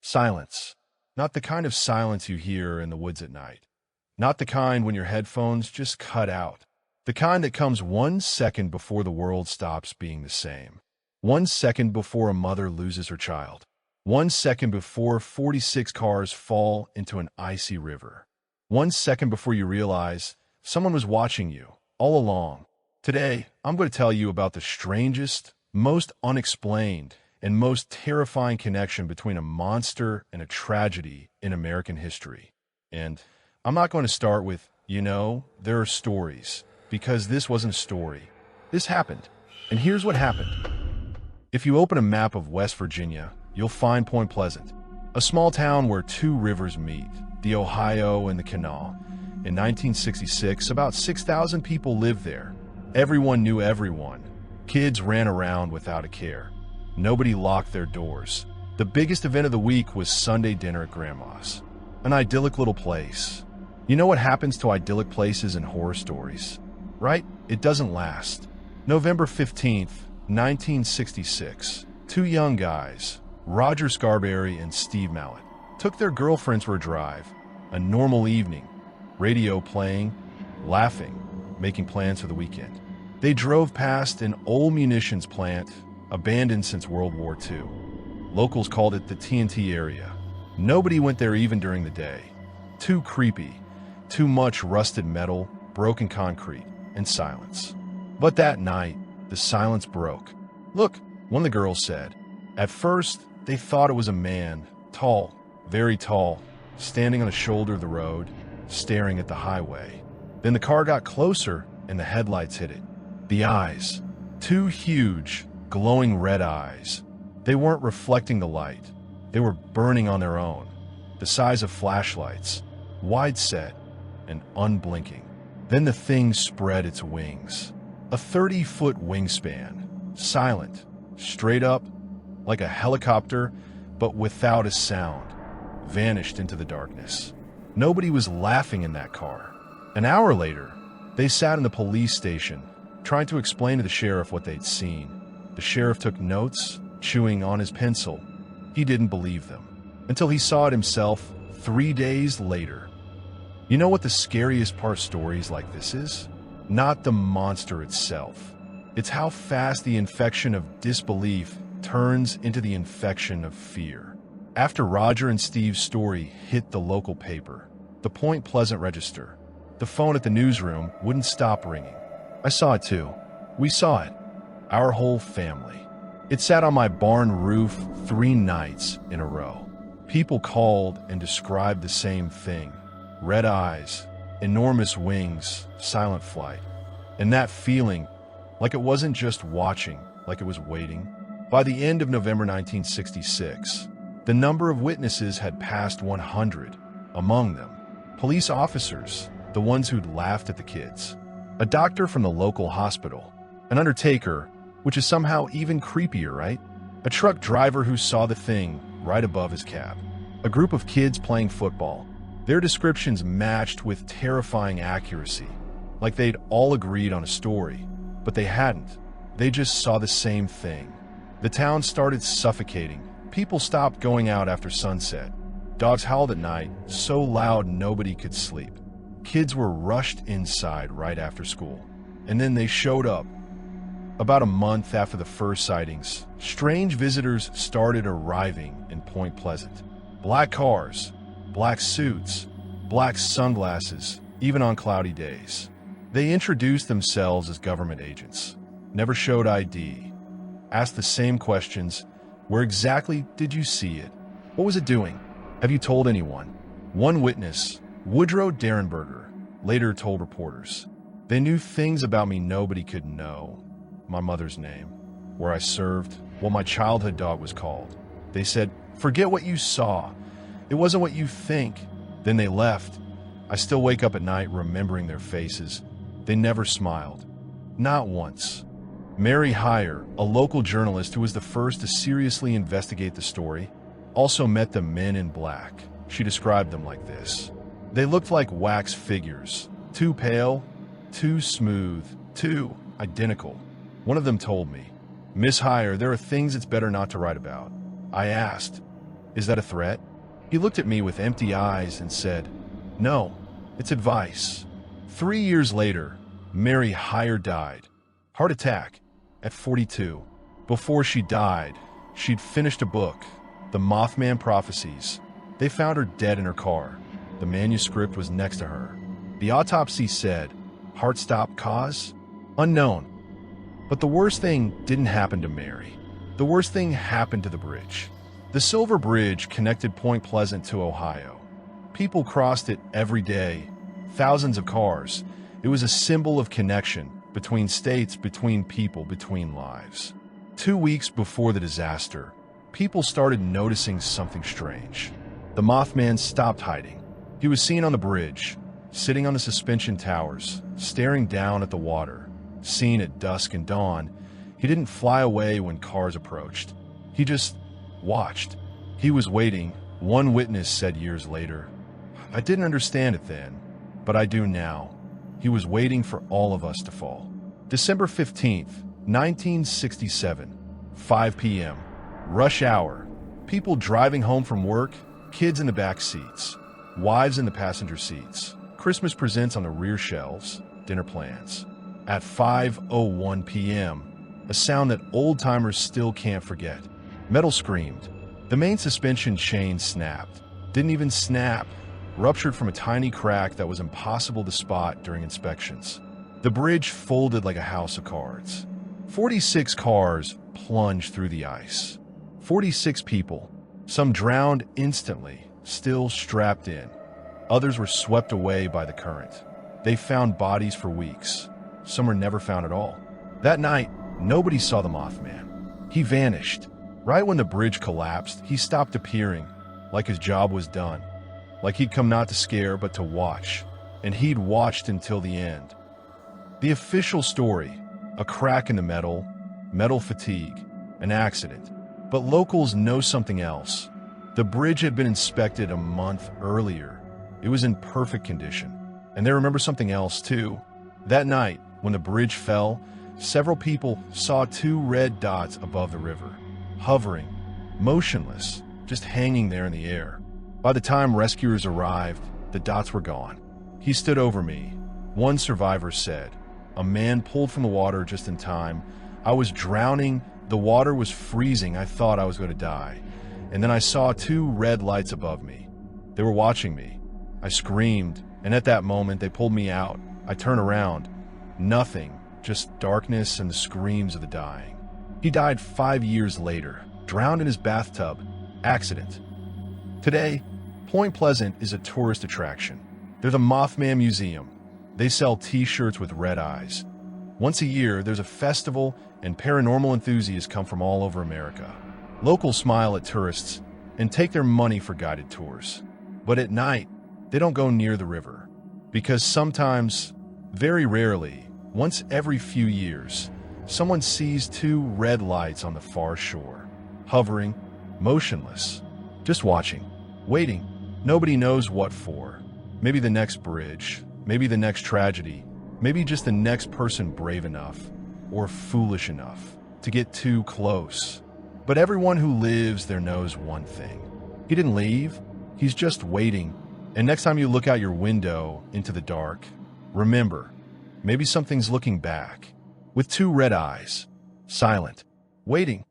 Silence. Not the kind of silence you hear in the woods at night. Not the kind when your headphones just cut out. The kind that comes 1 second before the world stops being the same. 1 second before a mother loses her child. 1 second before 46 cars fall into an icy river. 1 second before you realize someone was watching you all along. Today, I'm going to tell you about the strangest, most unexplained, and most terrifying connection between a monster and a tragedy in American history. And I'm not going to start with, there are stories, because this wasn't a story. This happened. And here's what happened. If you open a map of West Virginia, you'll find Point Pleasant, a small town where two rivers meet, the Ohio and the Kanawha. In 1966, about 6,000 people lived there. Everyone knew everyone. Kids ran around without a care. Nobody locked their doors. The biggest event of the week was Sunday dinner at Grandma's. An idyllic little place. You know what happens to idyllic places in horror stories, right? It doesn't last. November 15th, 1966. Two young guys, Roger Scarberry and Steve Mallet, took their girlfriends for a drive. A normal evening. Radio playing, laughing, making plans for the weekend. They drove past an old munitions plant, abandoned since World War II. Locals called it the TNT area. Nobody went there even during the day. Too creepy, too much rusted metal, broken concrete, and silence. But that night, the silence broke. "Look," one of the girls said. At first, they thought it was a man, tall, very tall, standing on the shoulder of the road, staring at the highway. Then the car got closer and the headlights hit it. The eyes. Two huge, glowing red eyes. They weren't reflecting the light. They were burning on their own. The size of flashlights. Wide set and unblinking. Then the thing spread its wings. A 30-foot wingspan. Silent. Straight up. Like a helicopter, but without a sound. Vanished into the darkness. Nobody was laughing in that car. An hour later, they sat in the police station, trying to explain to the sheriff what they'd seen. The sheriff took notes, chewing on his pencil. He didn't believe them, until he saw it himself 3 days later. You know what the scariest part of stories like this is? Not the monster itself. It's how fast the infection of disbelief turns into the infection of fear. After Roger and Steve's story hit the local paper, the Point Pleasant Register, the phone at the newsroom wouldn't stop ringing. I saw it too. We saw it. Our whole family. It sat on my barn roof 3 nights in a row. People called and described the same thing. Red eyes, enormous wings, silent flight. And that feeling, like it wasn't just watching, like it was waiting. By the end of November 1966, the number of witnesses had passed 100. Among them, police officers, the ones who'd laughed at the kids, a doctor from the local hospital, an undertaker, which is somehow even creepier, right? A truck driver who saw the thing right above his cab, a group of kids playing football. Their descriptions matched with terrifying accuracy, like they'd all agreed on a story, but they hadn't. They just saw the same thing. The town started suffocating. People stopped going out after sunset. Dogs howled at night, so loud nobody could sleep. Kids were rushed inside right after school. And then they showed up. About a month after the first sightings, strange visitors started arriving in Point Pleasant. Black cars, black suits, black sunglasses, even on cloudy days. They introduced themselves as government agents, never showed ID, asked the same questions. Where exactly did you see it? What was it doing? Have you told anyone? One witness, Woodrow Derenberger, later told reporters, "They knew things about me nobody could know. My mother's name, where I served, what my childhood dog was called. They said, forget what you saw. It wasn't what you think." Then they left. I still wake up at night remembering their faces. They never smiled. Not once. Mary Heyer, a local journalist who was the first to seriously investigate the story, also met the men in black. She described them like this. They looked like wax figures, too pale, too smooth, too identical. One of them told me, "Miss Heyer, there are things it's better not to write about." I asked, Is that a threat? He looked at me with empty eyes and said, "No, it's advice." 3 years later, Mary Hyre died. Heart attack at 42. Before she died, she'd finished a book, The Mothman Prophecies. They found her dead in her car. The manuscript was next to her. The autopsy said, heart stop cause? Unknown. But the worst thing didn't happen to Mary. The worst thing happened to the bridge. The Silver Bridge connected Point Pleasant to Ohio. People crossed it every day, thousands of cars. It was a symbol of connection between states, between people, between lives. 2 weeks before the disaster, people started noticing something strange. The Mothman stopped hiding. He was seen on the bridge, sitting on the suspension towers, staring down at the water. Seen at dusk and dawn, he didn't fly away when cars approached. He just watched. He was waiting, one witness said years later. I didn't understand it then, but I do now. He was waiting for all of us to fall. December 15th, 1967, 5 p.m. Rush hour. People driving home from work, kids in the back seats, wives in the passenger seats, Christmas presents on the rear shelves, dinner plans. At 5:01 p.m., a sound that old-timers still can't forget. Metal screamed. The main suspension chain snapped. Didn't even snap. Ruptured from a tiny crack that was impossible to spot during inspections. The bridge folded like a house of cards. 46 cars plunged through the ice. 46 people. Some drowned instantly, still strapped in. Others were swept away by the current. They found bodies for weeks. Some were never found at all. That night, nobody saw the Mothman. He vanished. Right when the bridge collapsed, he stopped appearing, like his job was done. Like he'd come not to scare, but to watch. And he'd watched until the end. The official story, a crack in the metal fatigue, an accident. But locals know something else. The bridge had been inspected a month earlier. It was in perfect condition. And they remember something else too. That night, when the bridge fell, several people saw 2 red dots above the river, hovering, motionless, just hanging there in the air. By the time rescuers arrived, the dots were gone. He stood over me. One survivor said, "A man pulled from the water just in time. I was drowning. The water was freezing. I thought I was going to die. And then I saw 2 red lights above me. They were watching me. I screamed, and at that moment, they pulled me out. I turned around. Nothing, just darkness and the screams of the dying." He died 5 years later, drowned in his bathtub. Accident. Today, Point Pleasant is a tourist attraction. They're the Mothman Museum. They sell t-shirts with red eyes. Once a year, there's a festival, and paranormal enthusiasts come from all over America. Locals smile at tourists and take their money for guided tours. But at night, they don't go near the river. Because sometimes, very rarely, once every few years, someone sees 2 red lights on the far shore, hovering, motionless, just watching, waiting. Nobody knows what for. Maybe the next bridge, maybe the next tragedy, maybe just the next person brave enough or foolish enough to get too close. But everyone who lives there knows one thing. He didn't leave. He's just waiting. And next time you look out your window into the dark, remember, maybe something's looking back with 2 red eyes, silent, waiting.